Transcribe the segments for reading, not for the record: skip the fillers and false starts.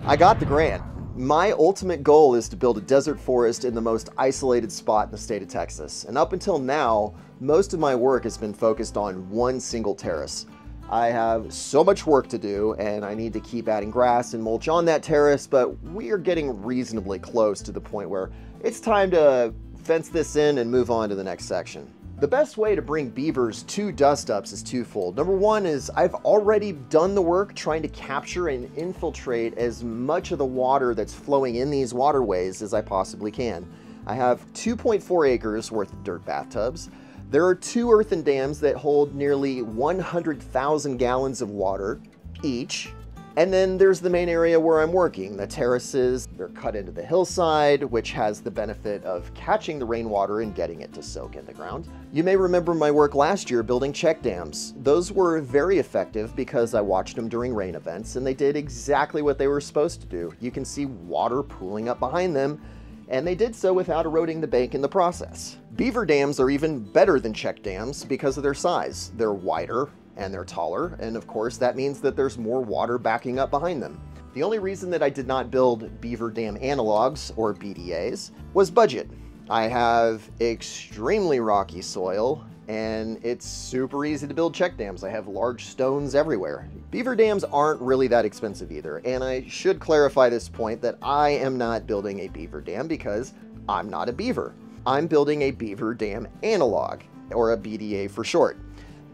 I got the grant. My ultimate goal is to build a desert forest in the most isolated spot in the state of Texas. And up until now, most of my work has been focused on one single terrace. I have so much work to do and I need to keep adding grass and mulch on that terrace, but we are getting reasonably close to the point where it's time to fence this in and move on to the next section. The best way to bring beavers to dust ups is twofold. Number one is I've already done the work trying to capture and infiltrate as much of the water that's flowing in these waterways as I possibly can. I have 2.4 acres worth of dirt bathtubs. There are 2 earthen dams that hold nearly 100,000 gallons of water each. And then there's the main area where I'm working, the terraces. They're cut into the hillside, which has the benefit of catching the rainwater and getting it to soak in the ground. You may remember my work last year building check dams. Those were very effective because I watched them during rain events and they did exactly what they were supposed to do. You can see water pooling up behind them, and they did so without eroding the bank in the process. Beaver dams are even better than check dams because of their size. They're wider and they're taller, and of course that means that there's more water backing up behind them. The only reason that I did not build beaver dam analogs, or BDAs, was budget. I have extremely rocky soil, and it's super easy to build check dams. I have large stones everywhere. Beaver dams aren't really that expensive either, and I should clarify this point that I am not building a beaver dam because I'm not a beaver. I'm building a beaver dam analog, or a BDA for short.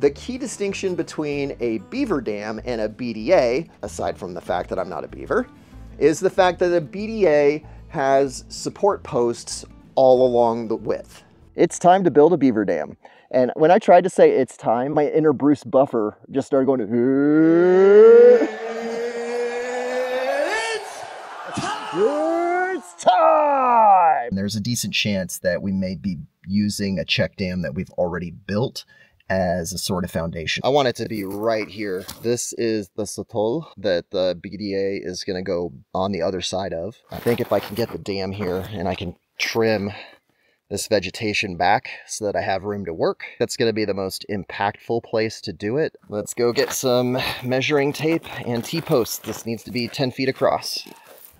The key distinction between a beaver dam and a BDA, aside from the fact that I'm not a beaver, is the fact that a BDA has support posts all along the width. It's time to build a beaver dam. And when I tried to say it's time, my inner Bruce Buffer just started going, it's time! There's a decent chance that we may be using a check dam that we've already built as a sort of foundation. I want it to be right here. This is the satol that the BDA is going to go on the other side of. I think if I can get the dam here and I can trim this vegetation back so that I have room to work, that's going to be the most impactful place to do it. Let's go get some measuring tape and T-posts. This needs to be 10 feet across.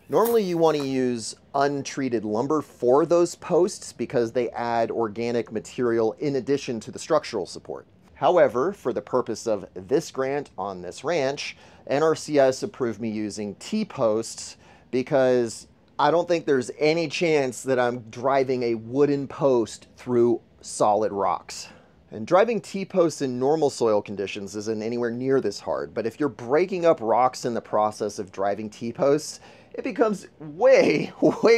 Normally you want to use untreated lumber for those posts because they add organic material in addition to the structural support. However, for the purpose of this grant on this ranch, NRCS approved me using T-posts because I don't think there's any chance that I'm driving a wooden post through solid rocks. And driving T-posts in normal soil conditions isn't anywhere near this hard, but if you're breaking up rocks in the process of driving T-posts, it becomes way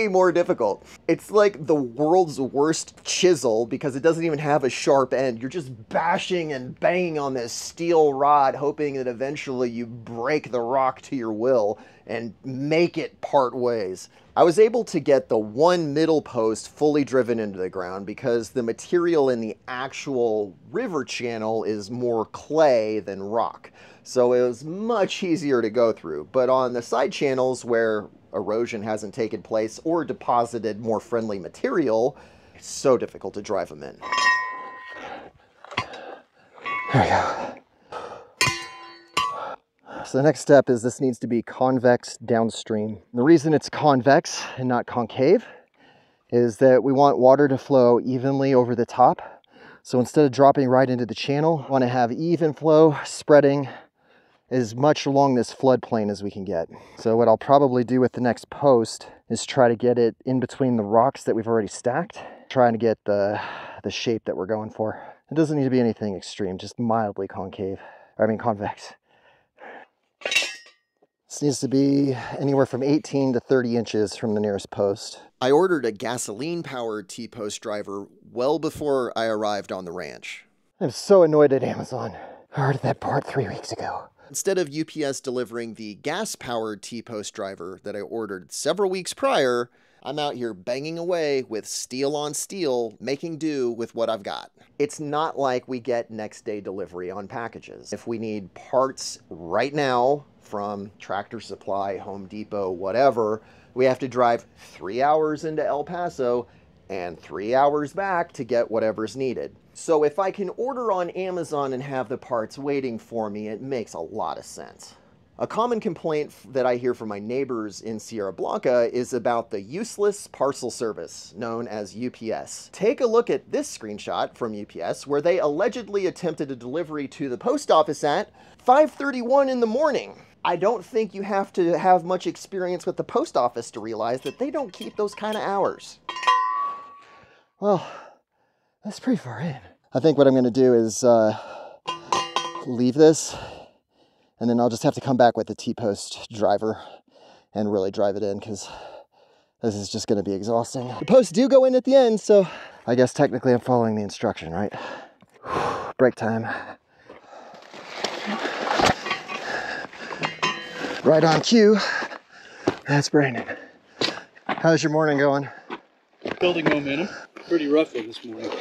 more difficult. It's like the world's worst chisel because it doesn't even have a sharp end. You're just bashing and banging on this steel rod, hoping that eventually you break the rock to your will and make it part ways. I was able to get the one middle post fully driven into the ground because the material in the actual river channel is more clay than rock. So it was much easier to go through. But on the side channels where erosion hasn't taken place or deposited more friendly material, it's so difficult to drive them in. There we go. So the next step is this needs to be convex downstream. The reason it's convex and not concave is that we want water to flow evenly over the top. So instead of dropping right into the channel, I want to have even flow spreading as much along this floodplain as we can get. So what I'll probably do with the next post is try to get it in between the rocks that we've already stacked, trying to get the shape that we're going for. It doesn't need to be anything extreme, just mildly convex. This needs to be anywhere from 18 to 30 inches from the nearest post. I ordered a gasoline-powered T-post driver well before I arrived on the ranch. I'm so annoyed at Amazon. I ordered that part 3 weeks ago. Instead of UPS delivering the gas-powered T-post driver that I ordered several weeks prior, I'm out here banging away with steel on steel, making do with what I've got. It's not like we get next day delivery on packages. If we need parts right now from Tractor Supply, Home Depot, whatever, we have to drive 3 hours into El Paso and 3 hours back to get whatever's needed. So if I can order on Amazon and have the parts waiting for me, it makes a lot of sense. A common complaint that I hear from my neighbors in Sierra Blanca is about the useless parcel service known as UPS. Take a look at this screenshot from UPS where they allegedly attempted a delivery to the post office at 5:31 in the morning. I don't think you have to have much experience with the post office to realize that they don't keep those kind of hours. Well, that's pretty far in. I think what I'm going to do is leave this, and then I'll just have to come back with the T-post driver and really drive it in, because this is just going to be exhausting. The posts do go in at the end, so I guess technically I'm following the instruction, right? Break time. Right on cue. That's Brandon. How's your morning going? Building momentum. Pretty rough one this morning.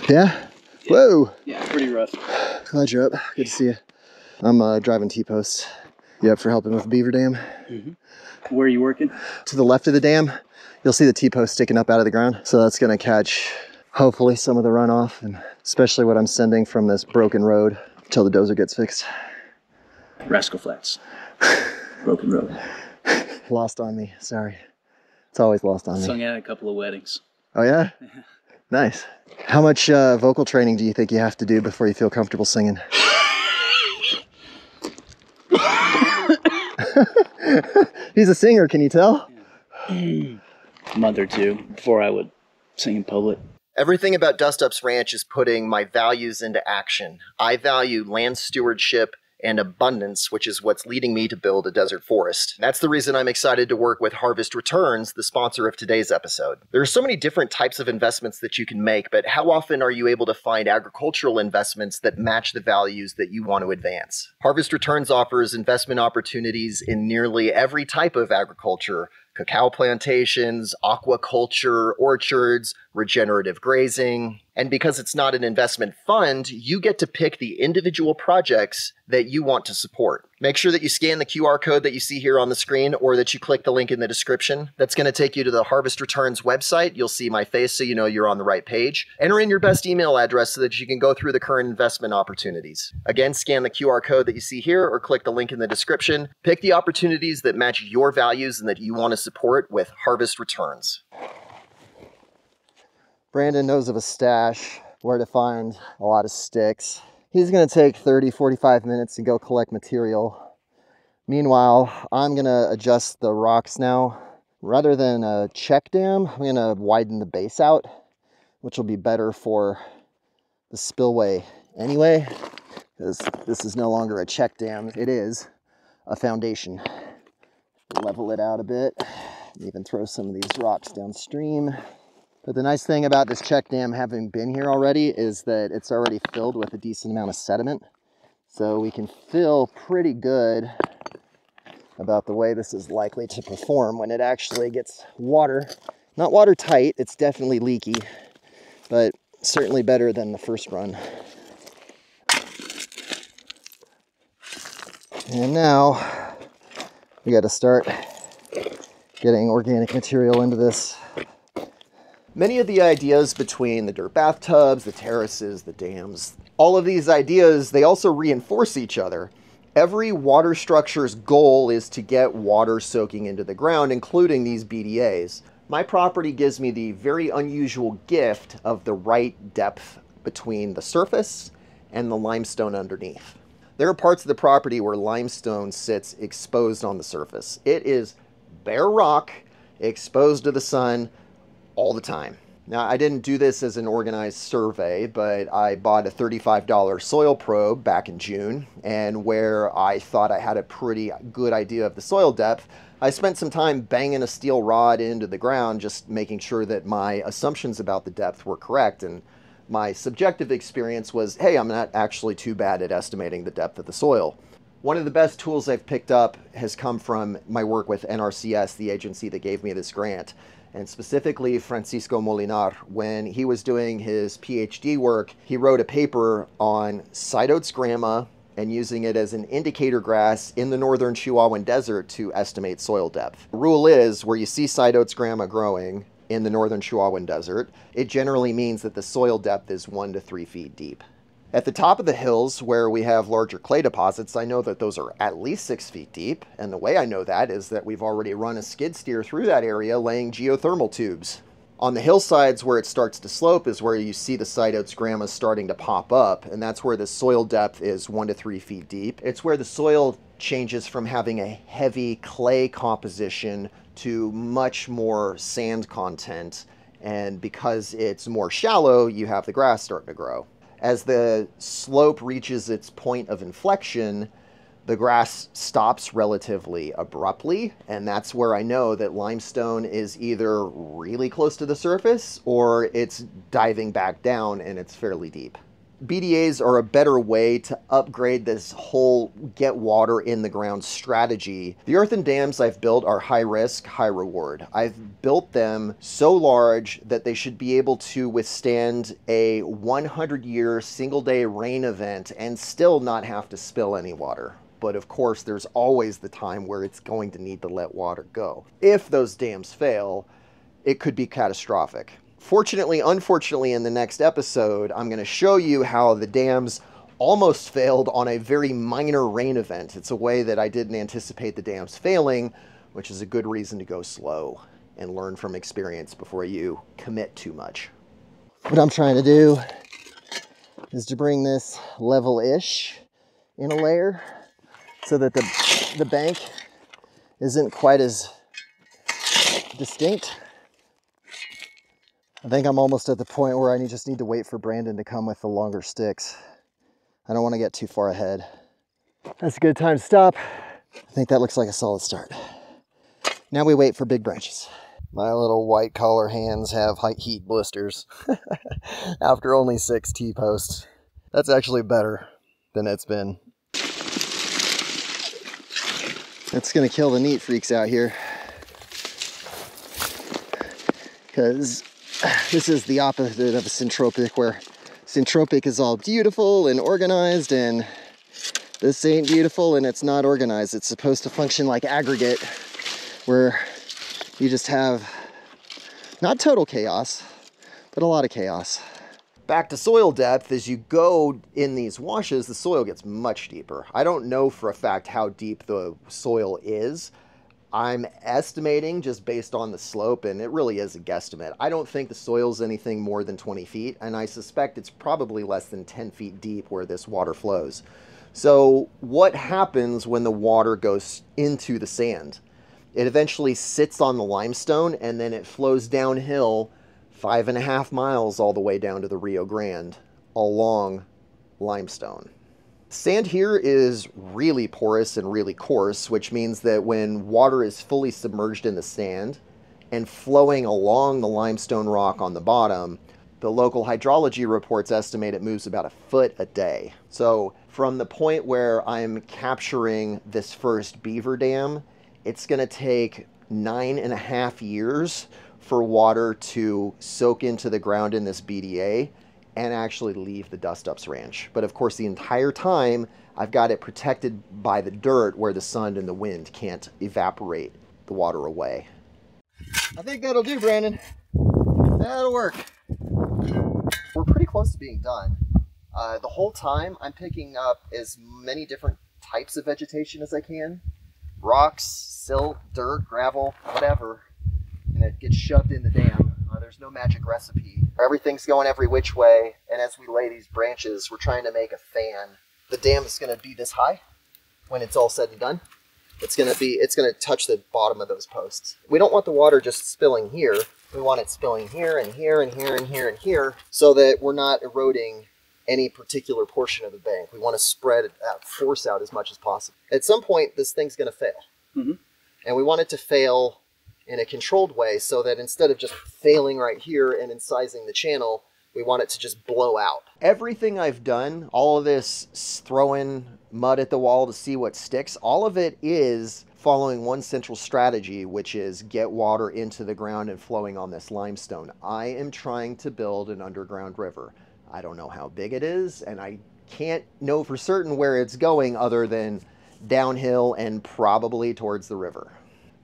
Yeah? Whoa! Yeah, pretty rough. Glad you're up. Good to see you. I'm driving T-posts. You up for helping with Beaver Dam? Mm-hmm. Where are you working? To the left of the dam, you'll see the T-post sticking up out of the ground. So that's going to catch, hopefully, some of the runoff, and especially what I'm sending from this broken road until the dozer gets fixed. Rascal Flats. Broken road. Lost on me, sorry. It's always lost on me. Sung at a couple of weddings. Oh yeah? Nice. How much vocal training do you think you have to do before you feel comfortable singing? He's a singer, can you tell? A month or two before I would sing in public. Everything about Dust Up's Ranch is putting my values into action. I value land stewardship and abundance, which is what's leading me to build a desert forest. That's the reason I'm excited to work with Harvest Returns, the sponsor of today's episode. There are so many different types of investments that you can make, but how often are you able to find agricultural investments that match the values that you want to advance? Harvest Returns offers investment opportunities in nearly every type of agriculture: cacao plantations, aquaculture, orchards, regenerative grazing. And because it's not an investment fund, you get to pick the individual projects that you want to support. Make sure that you scan the QR code that you see here on the screen, or that you click the link in the description. That's going to take you to the Harvest Returns website. You'll see my face so you know you're on the right page. Enter in your best email address so that you can go through the current investment opportunities. Again, scan the QR code that you see here or click the link in the description. Pick the opportunities that match your values and that you want to support with Harvest Returns. Brandon knows of a stash where to find a lot of sticks. He's going to take 30-45 minutes to go collect material. Meanwhile, I'm going to adjust the rocks now. Rather than a check dam, I'm going to widen the base out, which will be better for the spillway anyway, because this is no longer a check dam. It is a foundation. Level it out a bit, even throw some of these rocks downstream. But the nice thing about this check dam having been here already is that it's already filled with a decent amount of sediment. So we can feel pretty good about the way this is likely to perform when it actually gets water. Not watertight, it's definitely leaky, but certainly better than the first run. And now we got to start getting organic material into this. Many of the ideas between the dirt bathtubs, the terraces, the dams, all of these ideas, they also reinforce each other. Every water structure's goal is to get water soaking into the ground, including these BDAs. My property gives me the very unusual gift of the right depth between the surface and the limestone underneath. There are parts of the property where limestone sits exposed on the surface. It is bare rock, exposed to the sun, all the time. Now, I didn't do this as an organized survey, but I bought a $35 soil probe back in June, and where I thought I had a pretty good idea of the soil depth, I spent some time banging a steel rod into the ground, just making sure that my assumptions about the depth were correct. And my subjective experience was, hey, I'm not actually too bad at estimating the depth of the soil. One of the best tools I've picked up has come from my work with NRCS, the agency that gave me this grant. And specifically Francisco Molinar. When he was doing his PhD work, he wrote a paper on side oats grama and using it as an indicator grass in the northern Chihuahuan desert to estimate soil depth. The rule is, where you see side oats grama growing in the northern Chihuahuan desert, it generally means that the soil depth is 1 to 3 feet deep. At the top of the hills where we have larger clay deposits, I know that those are at least 6 feet deep. And the way I know that is that we've already run a skid steer through that area laying geothermal tubes. On the hillsides where it starts to slope is where you see the side oats grammas starting to pop up. And that's where the soil depth is 1 to 3 feet deep. It's where the soil changes from having a heavy clay composition to much more sand content. And because it's more shallow, you have the grass starting to grow. As the slope reaches its point of inflection, the grass stops relatively abruptly, and that's where I know that limestone is either really close to the surface or it's diving back down and it's fairly deep. BDAs are a better way to upgrade this whole get water in the ground strategy. The earthen dams I've built are high risk, high reward. I've built them so large that they should be able to withstand a 100-year single-day rain event and still not have to spill any water. But of course, there's always the time where it's going to need to let water go. If those dams fail, it could be catastrophic. Fortunately, unfortunately, in the next episode, I'm going to show you how the dams almost failed on a very minor rain event. It's a way that I didn't anticipate the dams failing, which is a good reason to go slow and learn from experience before you commit too much. What I'm trying to do is to bring this level-ish in a layer so that the bank isn't quite as distinct. I think I'm almost at the point where I just need to wait for Brandon to come with the longer sticks. I don't want to get too far ahead. That's a good time to stop. I think that looks like a solid start. Now we wait for big branches. My little white collar hands have heat blisters after only 6 T-posts. That's actually better than it's been. That's gonna kill the neat freaks out here, because this is the opposite of a syntropic, where syntropic is all beautiful and organized, and this ain't beautiful and it's not organized. It's supposed to function like aggregate, where you just have not total chaos, but a lot of chaos. Back to soil depth, as you go in these washes, the soil gets much deeper. I don't know for a fact how deep the soil is. I'm estimating just based on the slope, and it really is a guesstimate. I don't think the soil's anything more than 20 feet, and I suspect it's probably less than 10 feet deep where this water flows. So what happens when the water goes into the sand? It eventually sits on the limestone, and then it flows downhill 5.5 miles all the way down to the Rio Grande along limestone. Sand here is really porous and really coarse, which means that when water is fully submerged in the sand and flowing along the limestone rock on the bottom, the local hydrology reports estimate it moves about 1 foot a day. So from the point where I'm capturing this first Beaver dam, it's going to take 9.5 years for water to soak into the ground in this BDA and actually leave the Dust Ups Ranch. But of course, the entire time, I've got it protected by the dirt where the sun and the wind can't evaporate the water away. I think that'll do, Brandon. That'll work. We're pretty close to being done. The whole time, I'm picking up as many different types of vegetation as I can. Rocks, silt, dirt, gravel, whatever. And it gets shoved in the dam. There's no magic recipe. Everything's going every which way, and as we lay these branches, we're trying to make a fan. The dam is going to be this high when it's all said and done. It's going to touch the bottom of those posts. We don't want the water just spilling here. We want it spilling here and here and here and here and here, so that we're not eroding any particular portion of the bank. We want to spread that force out as much as possible. At some point, this thing's going to fail. Mm-hmm. And we want it to fail in a controlled way, so that instead of just failing right here and incising the channel, we want it to just blow out. Everything I've done, all of this throwing mud at the wall to see what sticks, all of it is following one central strategy, which is get water into the ground and flowing on this limestone. I am trying to build an underground river. I don't know how big it is, and I can't know for certain where it's going other than downhill and probably towards the river.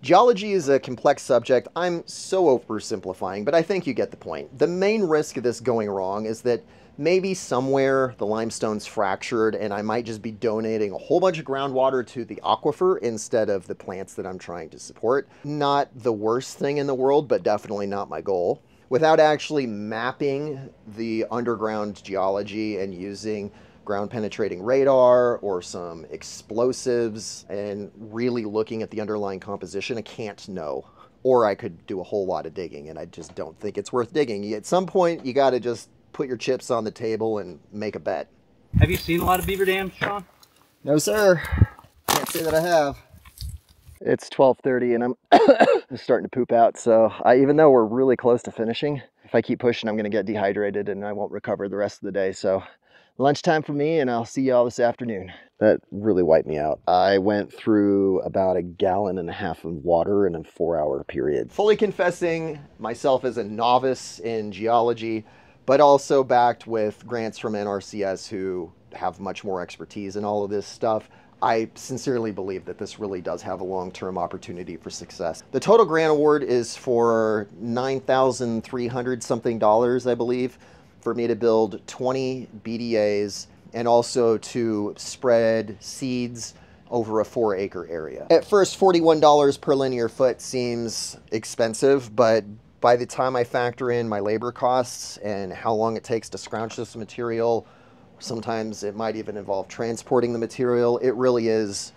Geology is a complex subject. I'm so oversimplifying, but I think you get the point. The main risk of this going wrong is that maybe somewhere the limestone's fractured and I might just be donating a whole bunch of groundwater to the aquifer instead of the plants that I'm trying to support. Not the worst thing in the world, but definitely not my goal. Without actually mapping the underground geology and using ground penetrating radar or some explosives and really looking at the underlying composition, I can't know. Or I could do a whole lot of digging, and I just don't think it's worth digging. At some point, you got to just put your chips on the table and make a bet. Have you seen a lot of beaver dams, Sean? No, sir. Can't say that I have. It's 12:30 and I'm starting to poop out, so even though we're really close to finishing, if I keep pushing, I'm going to get dehydrated and I won't recover the rest of the day. So lunchtime for me, and I'll see y'all this afternoon. That really wiped me out. I went through about 1.5 gallons of water in a 4-hour period. Fully confessing myself as a novice in geology, but also backed with grants from NRCS who have much more expertise in all of this stuff. I sincerely believe that this really does have a long-term opportunity for success. The total grant award is for $9,300 something, I believe, for me to build 20 BDAs and also to spread seeds over a 4-acre area. At first, $41 per linear foot seems expensive, but by the time I factor in my labor costs and how long it takes to scrounge this material, sometimes it might even involve transporting the material, it really is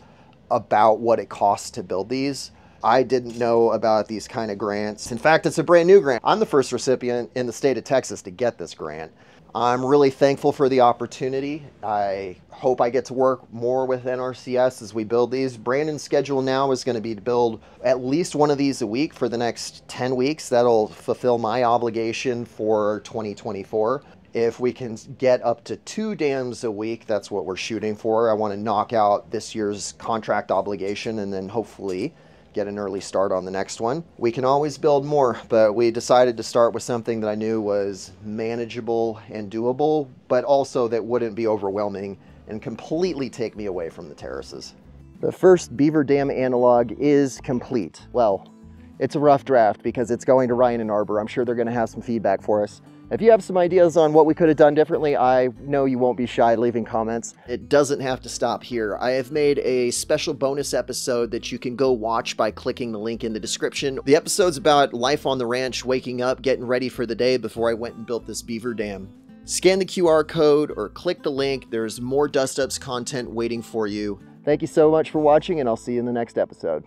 about what it costs to build these. I didn't know about these kind of grants. In fact, it's a brand new grant. I'm the first recipient in the state of Texas to get this grant. I'm really thankful for the opportunity. I hope I get to work more with NRCS as we build these. Brandon's schedule now is going to be to build at least one of these a week for the next 10 weeks. That'll fulfill my obligation for 2024. If we can get up to 2 dams a week, that's what we're shooting for. I want to knock out this year's contract obligation and then hopefully get an early start on the next one. We can always build more, but we decided to start with something that I knew was manageable and doable, but also that wouldn't be overwhelming and completely take me away from the terraces. The first Beaver Dam analog is complete. Well, it's a rough draft because it's going to Ryan and Arbor. I'm sure they're going to have some feedback for us. If you have some ideas on what we could have done differently, I know you won't be shy leaving comments. It doesn't have to stop here. I have made a special bonus episode that you can go watch by clicking the link in the description. The episode's about life on the ranch, waking up, getting ready for the day before I went and built this beaver dam. Scan the QR code or click the link. There's more Dust Ups content waiting for you. Thank you so much for watching, and I'll see you in the next episode.